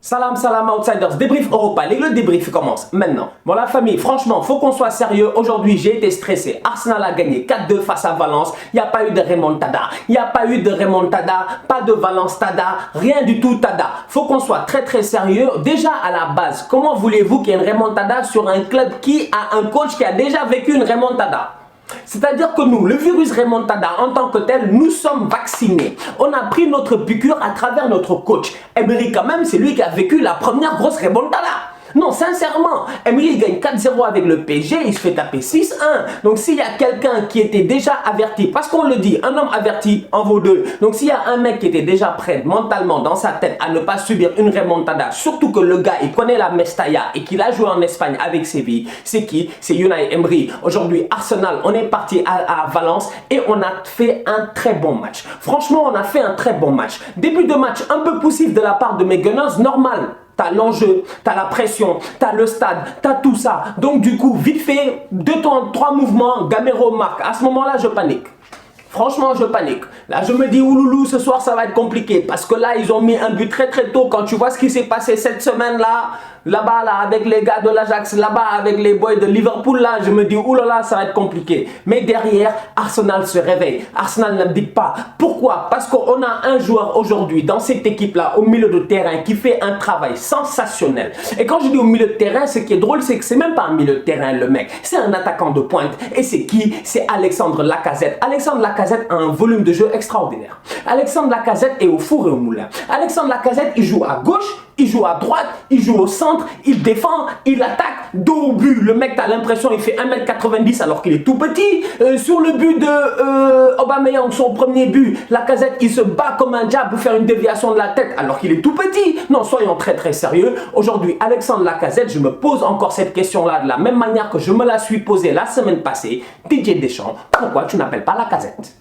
Salam, salam outsiders, débrief Europa League, le débrief commence maintenant. Bon la famille, franchement, faut qu'on soit sérieux. Aujourd'hui, j'ai été stressé. Arsenal a gagné 4-2 face à Valence. Il n'y a pas eu de remontada. Il n'y a pas eu de remontada, pas de Valence tada, rien du tout tada. Faut qu'on soit très sérieux. Déjà à la base, comment voulez-vous qu'il y ait une remontada sur un club qui a un coach qui a déjà vécu une remontada? C'est-à-dire que nous, le virus remontada en tant que tel, nous sommes vaccinés. On a pris notre piqûre à travers notre coach. Emery quand même, c'est lui qui a vécu la première grosse remontada. Non, sincèrement, Emery gagne 4-0 avec le PSG, il se fait taper 6-1. Donc s'il y a quelqu'un qui était déjà averti, parce qu'on le dit, un homme averti en vaut deux. Donc s'il y a un mec qui était déjà prêt mentalement dans sa tête à ne pas subir une remontada, surtout que le gars, il connaît la Mestalla et qu'il a joué en Espagne avec Séville, c'est qui? C'est Unai Emery. Aujourd'hui, Arsenal, on est parti à Valence et on a fait un très bon match. Franchement, on a fait un très bon match. Début de match un peu poussif de la part de mes Gunners, normal. T'as l'enjeu, t'as la pression, t'as le stade, t'as tout ça. Donc du coup, vite fait, 2-3 mouvements, Gamero marque. À ce moment-là, je panique. Franchement, je panique. Là, je me dis, ouloulou, ce soir, ça va être compliqué. Parce que là, ils ont mis un but très tôt. Quand tu vois ce qui s'est passé cette semaine-là, là-bas, là, avec les gars de l'Ajax, là-bas, avec les boys de Liverpool, là, je me dis, oulala, ça va être compliqué. Mais derrière, Arsenal se réveille. Arsenal n'abdique pas. Pourquoi? Parce qu'on a un joueur aujourd'hui, dans cette équipe-là, au milieu de terrain, qui fait un travail sensationnel. Et quand je dis au milieu de terrain, ce qui est drôle, c'est que c'est même pas un milieu de terrain, le mec. C'est un attaquant de pointe. Et c'est qui? C'est Alexandre Lacazette. Alexandre Lacazette a un volume de jeu extraordinaire. Alexandre Lacazette est au four et au moulin. Alexandre Lacazette, il joue à gauche, il joue à droite, il joue au centre, il défend, il attaque, dos au but. Le mec, t'as l'impression il fait 1m90 alors qu'il est tout petit. Sur le but de Aubameyang, son premier but, Lacazette, il se bat comme un diable pour faire une déviation de la tête alors qu'il est tout petit. Non, soyons très sérieux. Aujourd'hui, Alexandre Lacazette, je me pose encore cette question-là de la même manière que je me la suis posée la semaine passée. Didier Deschamps, pourquoi tu n'appelles pas Lacazette?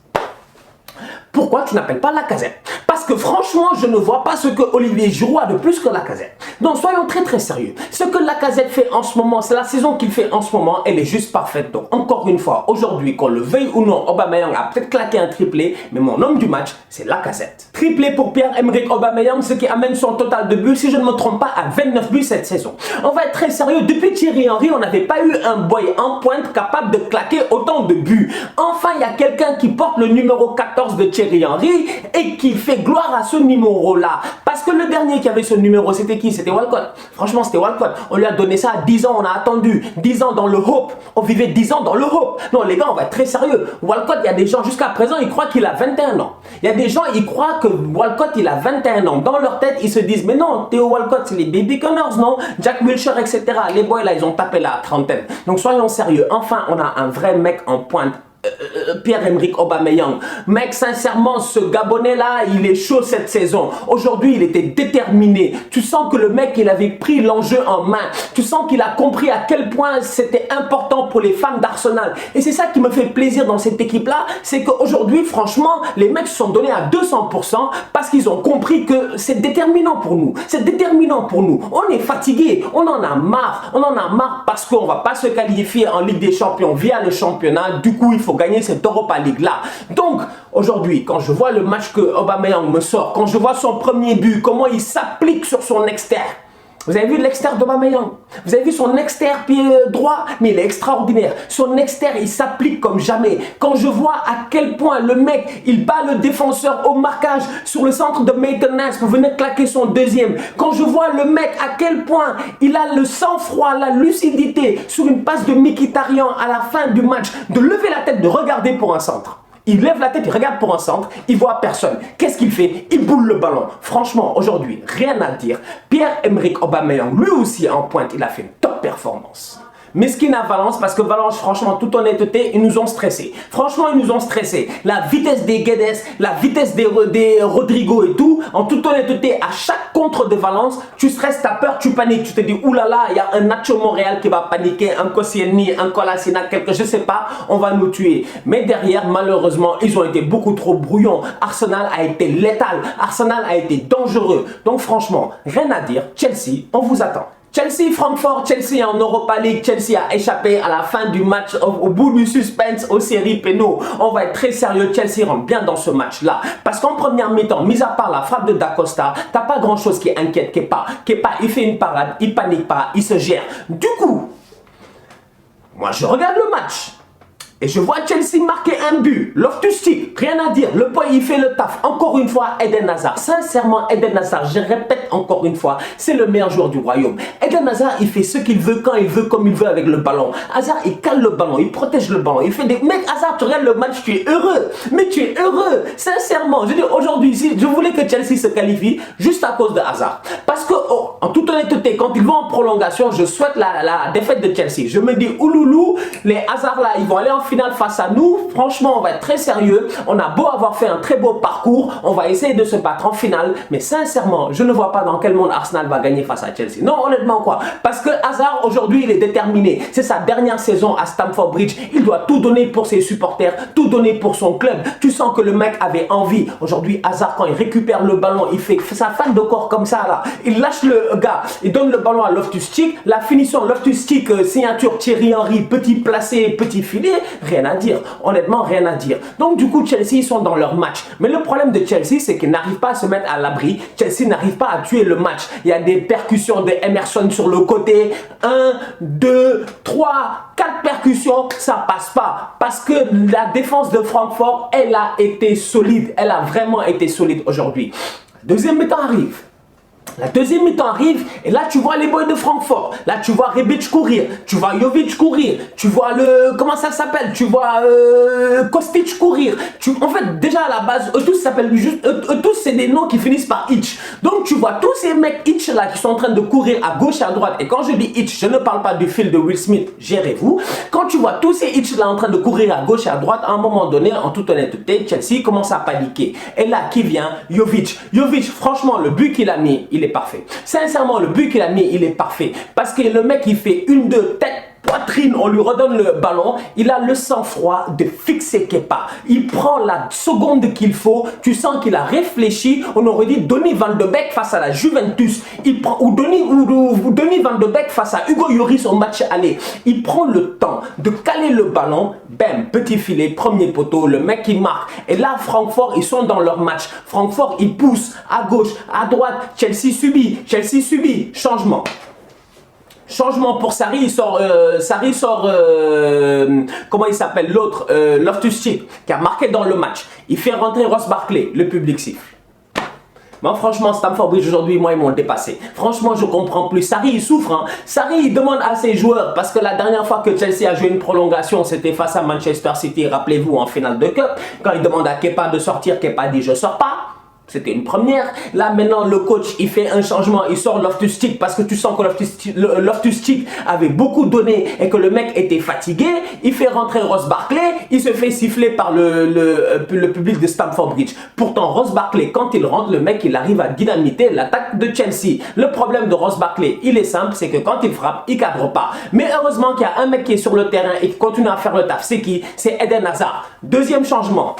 Pourquoi tu n'appelles pas Lacazette? Parce que franchement, je ne vois pas ce que Olivier Giroud a de plus que Lacazette. Donc soyons très sérieux. Ce que Lacazette fait en ce moment, c'est la saison qu'il fait en ce moment, elle est juste parfaite. Donc encore une fois, aujourd'hui, qu'on le veuille ou non, Aubameyang a peut-être claqué un triplé, mais mon homme du match, c'est Lacazette. Triplé pour Pierre-Emerick Aubameyang, ce qui amène son total de buts, si je ne me trompe pas, à 29 buts cette saison. On va être très sérieux. Depuis Thierry Henry, on n'avait pas eu un boy en pointe capable de claquer autant de buts. Enfin, il y a quelqu'un qui porte le numéro 14 de Thierry Henry et qui fait gloire à ce numéro-là. Parce que le dernier qui avait ce numéro, c'était qui? C'était Walcott. Franchement, c'était Walcott. On lui a donné ça à 10 ans, on a attendu. 10 ans dans le hope. On vivait 10 ans dans le hope. Non, les gars, on va être très sérieux. Walcott, il y a des gens, jusqu'à présent, ils croient qu'il a 21 ans. Il y a des gens, ils croient que Walcott, il a 21 ans. Dans leur tête, ils se disent, mais non, Theo Walcott, c'est les Baby Gunners, non? Jack Wilshere, etc. Les boys, là, ils ont tapé la trentaine. Donc, soyons sérieux. Enfin, on a un vrai mec en pointe. Pierre-Emerick Aubameyang. Mec, sincèrement, ce Gabonais là, il est chaud cette saison. Aujourd'hui, il était déterminé. Tu sens que le mec, il avait pris l'enjeu en main. Tu sens qu'il a compris à quel point c'était important pour les fans d'Arsenal. Et c'est ça qui me fait plaisir dans cette équipe-là, c'est qu'aujourd'hui, franchement, les mecs se sont donnés à 200% parce qu'ils ont compris que c'est déterminant pour nous. C'est déterminant pour nous. On est fatigué, on en a marre. On en a marre parce qu'on ne va pas se qualifier en Ligue des Champions via le championnat. Du coup, il faut gagner cette Europa League là. Donc aujourd'hui, quand je vois le match que Aubameyang me sort, quand je vois son premier but, comment il s'applique sur son externe. Vous avez vu l'externe d'Aubameyang? Vous avez vu son externe pied droit? Mais il est extraordinaire. Son externe, il s'applique comme jamais. Quand je vois à quel point le mec, il bat le défenseur au marquage sur le centre de Maitland-Niles pour venir claquer son deuxième. Quand je vois le mec à quel point il a le sang-froid, la lucidité sur une passe de Mkhitaryan à la fin du match, de lever la tête, de regarder pour un centre. Il lève la tête, il regarde pour un centre, il voit personne. Qu'est-ce qu'il fait? Il boule le ballon. Franchement, aujourd'hui, rien à dire. Pierre-Emerick Aubameyang, lui aussi en pointe, il a fait une top performance. Mesquine à Valence, parce que Valence, franchement, toute honnêteté, ils nous ont stressés. Franchement, ils nous ont stressés. La vitesse des Guedes, la vitesse des Rodrigo et tout, en toute honnêteté, à chaque contre de Valence, tu stresses, t'as peur, tu paniques. Tu te dis, oulala, il y a un Nacho Montréal qui va paniquer, un Koscielny, un Kolasinac, quelque, je sais pas, on va nous tuer. Mais derrière, malheureusement, ils ont été beaucoup trop brouillons. Arsenal a été létal. Arsenal a été dangereux. Donc franchement, rien à dire. Chelsea, on vous attend. Chelsea-Francfort, Chelsea en Europa League, Chelsea a échappé à la fin du match, au bout du suspense, aux séries pénaux. On va être très sérieux, Chelsea rentre bien dans ce match-là. Parce qu'en première mi-temps, mis à part la frappe de Da Costa, t'as pas grand-chose qui inquiète Kepa. Kepa, il fait une parade, il panique pas, il se gère. Du coup, moi je regarde le match. Et je vois Chelsea marquer un but. Loftus-Cheek, rien à dire. Le boy, il fait le taf. Encore une fois, Eden Hazard. Sincèrement, Eden Hazard, je répète encore une fois, c'est le meilleur joueur du royaume. Eden Hazard, il fait ce qu'il veut, quand il veut, comme il veut avec le ballon. Hazard, il cale le ballon, il protège le ballon. Il fait des... Mec, Hazard, tu regardes le match, tu es heureux. Mais tu es heureux. Sincèrement, je dis aujourd'hui, si je voulais que Chelsea se qualifie juste à cause de Hazard. Parce que, oh, en toute honnêteté, quand ils vont en prolongation, je souhaite la défaite de Chelsea. Je me dis, ouloulou, les Hazard là, ils vont aller en finale face à nous. Franchement, on va être très sérieux. On a beau avoir fait un très beau parcours, on va essayer de se battre en finale. Mais sincèrement, je ne vois pas dans quel monde Arsenal va gagner face à Chelsea. Non, honnêtement quoi. Parce que Hazard, aujourd'hui, il est déterminé. C'est sa dernière saison à Stamford Bridge. Il doit tout donner pour ses supporters, tout donner pour son club. Tu sens que le mec avait envie. Aujourd'hui, Hazard, quand il récupère le ballon, il fait sa fan de corps comme ça là. Il lâche le gars, il donne le ballon à Loftus-Cheek. La finition Loftus-Cheek, signature Thierry Henry, petit placé, petit filet, rien à dire, honnêtement rien à dire. Donc du coup Chelsea, ils sont dans leur match, mais le problème de Chelsea, c'est qu'ils n'arrivent pas à se mettre à l'abri. Chelsea n'arrive pas à tuer le match. Il y a des percussions de Emerson sur le côté, 1, 2, 3, 4 percussions, ça passe pas, parce que la défense de Francfort, elle a été solide, elle a vraiment été solide aujourd'hui. Deuxième mi-temps arrive. La deuxième mi-temps arrive et là tu vois les boys de Francfort. Là tu vois Rebic courir, tu vois Jovic courir, tu vois le... comment ça s'appelle, tu vois Kostic courir. En fait déjà à la base, eux tous s'appellent juste... Eux tous c'est des noms qui finissent par Hitch. Donc tu vois tous ces mecs Hitch là qui sont en train de courir à gauche et à droite. Et quand je dis Hitch, je ne parle pas du fil de Will Smith, gérez-vous. Quand tu vois tous ces Hitch là en train de courir à gauche et à droite, à un moment donné, en toute honnêteté, Chelsea commence à paniquer. Et là qui vient? Jovic. Jovic, franchement le but qu'il a mis, il est parfait. Sincèrement, le but qu'il a mis, il est parfait. Parce que le mec, il fait une, deux, tête, poitrine, on lui redonne le ballon. Il a le sang-froid de fixer Kepa. Il prend la seconde qu'il faut. Tu sens qu'il a réfléchi. On aurait dit Donny van de Beek face à la Juventus. Il prend, ou Donny van de Beek face à Hugo Lloris au match aller. Il prend le temps de caler le ballon. Bam, petit filet, premier poteau. Le mec, il marque. Et là, Francfort, ils sont dans leur match. Francfort, ils poussent à gauche, à droite. Chelsea subit. Chelsea subit. Changement. Changement pour Sarri, il sort, comment il s'appelle l'autre, Loftus-Cheek, qui a marqué dans le match. Il fait rentrer Ross Barkley, le public siffle. Moi, franchement, Stamford Bridge aujourd'hui, moi, ils m'ont dépassé. Franchement, je comprends plus. Sarri, il souffre. Hein. Sarri, il demande à ses joueurs, parce que la dernière fois que Chelsea a joué une prolongation, c'était face à Manchester City, rappelez-vous, en finale de Cup. Quand il demande à Kepa de sortir, Kepa dit « je sors pas ». C'était une première. Là, maintenant, le coach, il fait un changement. Il sort Loftus-Cheek parce que tu sens que Loftus-Cheek avait beaucoup donné et que le mec était fatigué. Il fait rentrer Ross Barkley. Il se fait siffler par le public de Stamford Bridge. Pourtant, Ross Barkley, quand il rentre, le mec, il arrive à dynamiter l'attaque de Chelsea. Le problème de Ross Barkley, il est simple, c'est que quand il frappe, il cadre pas. Mais heureusement qu'il y a un mec qui est sur le terrain et qui continue à faire le taf. C'est qui? C'est Eden Hazard. Deuxième changement.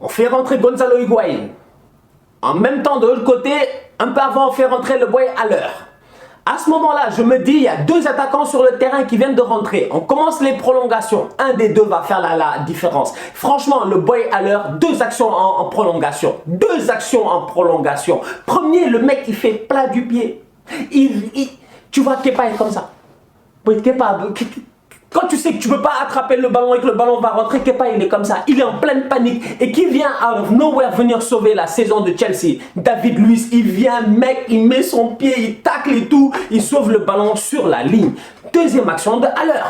On fait rentrer Gonzalo Higuaín. En même temps, de l'autre côté, un peu avant, on fait rentrer le boy à l'heure. À ce moment-là, je me dis, il y a deux attaquants sur le terrain qui viennent de rentrer. On commence les prolongations. Un des deux va faire la différence. Franchement, le boy à l'heure, deux actions en prolongation. Deux actions en prolongation. Premier, le mec, il fait plat du pied. Tu vois, Kepa est comme ça. Kepa... Quand tu sais que tu ne peux pas attraper le ballon et que le ballon va rentrer, Kepa il est comme ça, il est en pleine panique. Et qui vient out of nowhere venir sauver la saison de Chelsea? David Luiz, il vient, mec, il met son pied, il tacle et tout, il sauve le ballon sur la ligne. Deuxième action de Haller.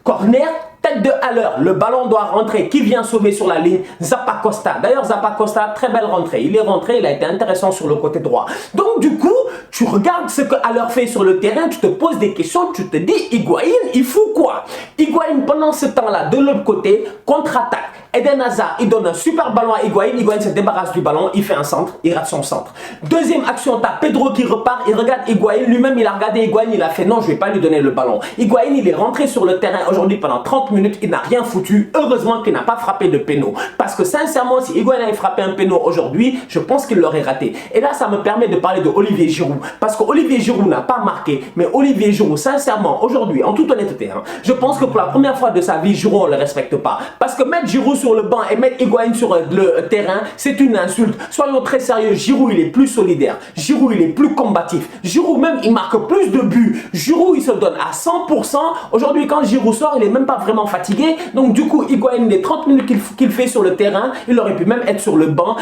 Corner, tête de Haller, le ballon doit rentrer. Qui vient sauver sur la ligne? Zappa Costa. D'ailleurs, Zappa Costa, très belle rentrée. Il est rentré, il a été intéressant sur le côté droit. Donc, du coup, tu regardes ce que Haller fait sur le terrain, tu te poses des questions, tu te dis, Higuaín, il fout quoi? Higuaín, pendant ce temps-là, de l'autre côté, contre-attaque. Eden Hazard, il donne un super ballon à Higuaín. Higuaín se débarrasse du ballon, il fait un centre, il rate son centre. Deuxième action, t'as Pedro qui repart, il regarde Higuaín. Lui-même, il a regardé Higuaín, il a fait non, je vais pas lui donner le ballon. Higuaín, il est rentré sur le terrain aujourd'hui pendant 30 minutes, il n'a rien foutu. Heureusement qu'il n'a pas frappé de péno. Parce que sincèrement, si Higuaín avait frappé un péno aujourd'hui, je pense qu'il l'aurait raté. Et là, ça me permet de parler de Olivier Giroud. Parce que Olivier Giroud n'a pas marqué. Mais Olivier Giroud, sincèrement, aujourd'hui, en toute honnêteté, je pense que pour la première fois de sa vie, Giroud, on ne le respecte pas. Parce que mettre Giroud sur le banc et mettre Higuaín sur le terrain, c'est une insulte. Soyons très sérieux, Giroud, il est plus solidaire. Giroud, il est plus combatif. Giroud, même, il marque plus de buts. Giroud, il se donne à 100%. Aujourd'hui, quand Giroud sort, il n'est même pas vraiment fatigué. Donc, du coup, Higuaín, les 30 minutes qu'il fait sur le terrain, il aurait pu même être sur le banc.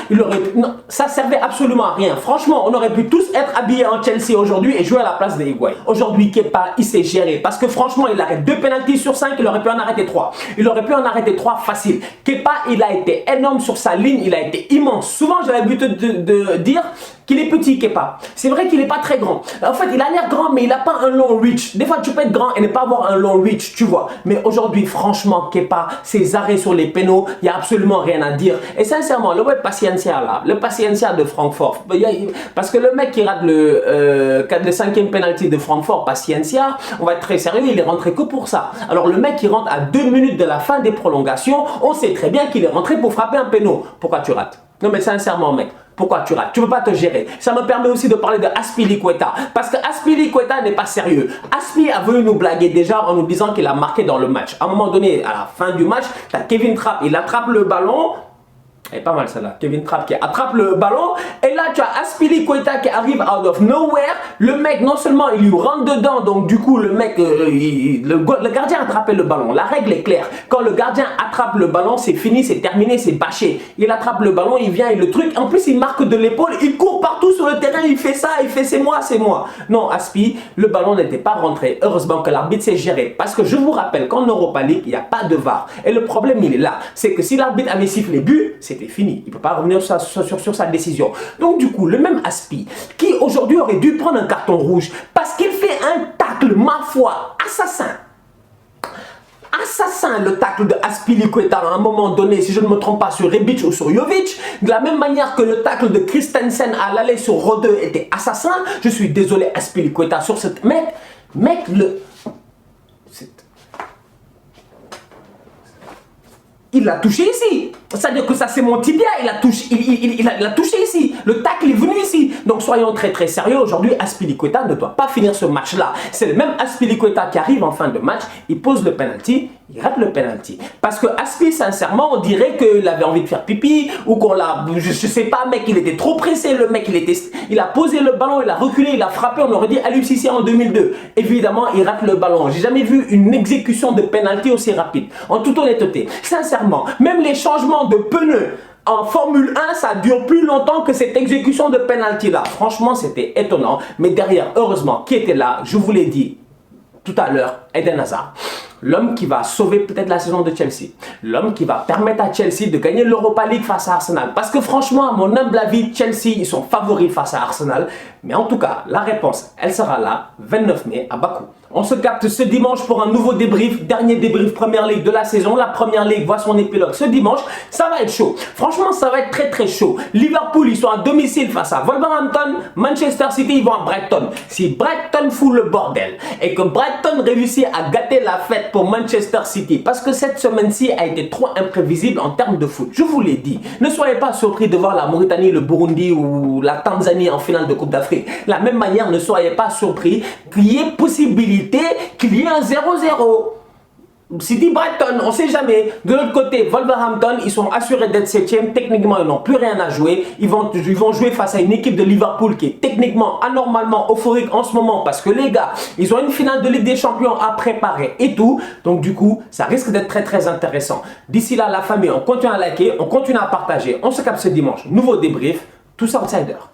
Non, ça servait absolument à rien. Franchement, on aurait pu tous être habillés en Chelsea aujourd'hui et jouer à la place de Higuaín. Aujourd'hui, Kepa, il s'est géré. Parce que franchement, il arrête 2 pénaltys sur 5, il aurait pu en arrêter 3. Il aurait pu en arrêter 3 facile. Kepa, il a été énorme sur sa ligne, il a été immense. Souvent, j'ai l'habitude de dire qu'il est petit, Kepa. C'est vrai qu'il n'est pas très grand. En fait, il a l'air grand, mais il n'a pas un long reach. Des fois, tu peux être grand et ne pas avoir un long reach, tu vois. Mais aujourd'hui, franchement, Kepa, ses arrêts sur les pénaux, il n'y a absolument rien à dire. Et sincèrement, le web Paciencia, là, le Paciencia de Francfort, parce que le mec qui rate le 5e penalty de Francfort, Paciencia, on va être très sérieux, il est rentré que pour ça. Alors, le mec qui rentre à 2 minutes de la fin des prolongations, on sait très bien qu'il est rentré pour frapper un péno. Pourquoi tu rates? Non, mais sincèrement, mec. Pourquoi tu rates? Tu ne peux pas te gérer. Ça me permet aussi de parler de Azpilicueta. Parce que Azpilicueta n'est pas sérieux. Aspi a voulu nous blaguer déjà en nous disant qu'il a marqué dans le match. À un moment donné, à la fin du match, tu as Kevin Trapp. Il attrape le ballon. Elle est pas mal celle-là. Kevin Trapp qui attrape le ballon. Et là, tu as Azpilicueta qui arrive out of nowhere. Le mec, non seulement il lui rentre dedans. Donc du coup, le mec, le gardien a attrapé le ballon. La règle est claire. Quand le gardien attrape le ballon, c'est fini, c'est terminé, c'est bâché. Il attrape le ballon, il vient et le truc. En plus, il marque de l'épaule. Il court partout sur le terrain. Il fait ça, il fait c'est moi, c'est moi. Non, Aspi, le ballon n'était pas rentré. Heureusement que l'arbitre s'est géré. Parce que je vous rappelle qu'en Europa League, il n'y a pas de VAR. Et le problème, il est là. C'est que si l'arbitre avait sifflé but, c'était fini. Il ne peut pas revenir sur sa décision. Donc du coup, le même Aspi, qui aujourd'hui aurait dû prendre un carton rouge parce qu'il fait un tacle, ma foi, assassin. Assassin, le tacle de Azpilicueta à un moment donné, si je ne me trompe pas, sur Rebic ou sur Jovic. De la même manière que le tacle de Christensen à l'aller sur Rode était assassin. Je suis désolé, Azpilicueta, sur cette mec, il l'a touché ici. C'est-à-dire que ça, c'est mon tibia. Il a touché ici. Le tacle est venu ici. Donc, soyons très, très sérieux. Aujourd'hui, Azpilicueta ne doit pas finir ce match-là. C'est le même Azpilicueta qui arrive en fin de match. Il pose le penalty. Il rate le penalty. Parce que Aspi, sincèrement, on dirait qu'il avait envie de faire pipi. Ou qu'on l'a... Je sais pas, mec, il était trop pressé. Le mec, il a posé le ballon. Il a reculé. Il a frappé. On aurait dit Aliou Cissé en 2002. Évidemment, il rate le ballon. J'ai jamais vu une exécution de penalty aussi rapide. En toute honnêteté. Sincèrement, même les changements de pneus en Formule 1, ça dure plus longtemps que cette exécution de penalty là. Franchement, c'était étonnant. Mais derrière, heureusement, qui était là, je vous l'ai dit tout à l'heure, Eden Hazard. L'homme qui va sauver peut-être la saison de Chelsea. L'homme qui va permettre à Chelsea de gagner l'Europa League face à Arsenal. Parce que franchement, à mon humble avis, Chelsea, ils sont favoris face à Arsenal. Mais en tout cas, la réponse, elle sera là, 29 mai, à Bakou. On se capte ce dimanche pour un nouveau débrief. Dernier débrief Première Ligue de la saison. La Première Ligue voit son épilogue ce dimanche. Ça va être chaud. Franchement, ça va être très très chaud. Liverpool, ils sont à domicile face à Wolverhampton. Manchester City, ils vont à Brighton. Si Brighton fout le bordel et que Brighton réussit à gâter la fête pour Manchester City, parce que cette semaine-ci a été trop imprévisible en termes de foot. Je vous l'ai dit. Ne soyez pas surpris de voir la Mauritanie, le Burundi ou la Tanzanie en finale de Coupe d'Afrique. De la même manière, ne soyez pas surpris qu'il y ait possibilité qu'il y ait un 0-0. City Brighton, on ne sait jamais. De l'autre côté, Wolverhampton, ils sont assurés d'être 7e. Techniquement, ils n'ont plus rien à jouer. Ils vont jouer face à une équipe de Liverpool qui est techniquement, anormalement euphorique en ce moment. Parce que les gars, ils ont une finale de Ligue des Champions à préparer et tout. Donc du coup, ça risque d'être très très intéressant. D'ici là, la famille, on continue à liker, on continue à partager. On se capte ce dimanche. Nouveau débrief, tous outsiders.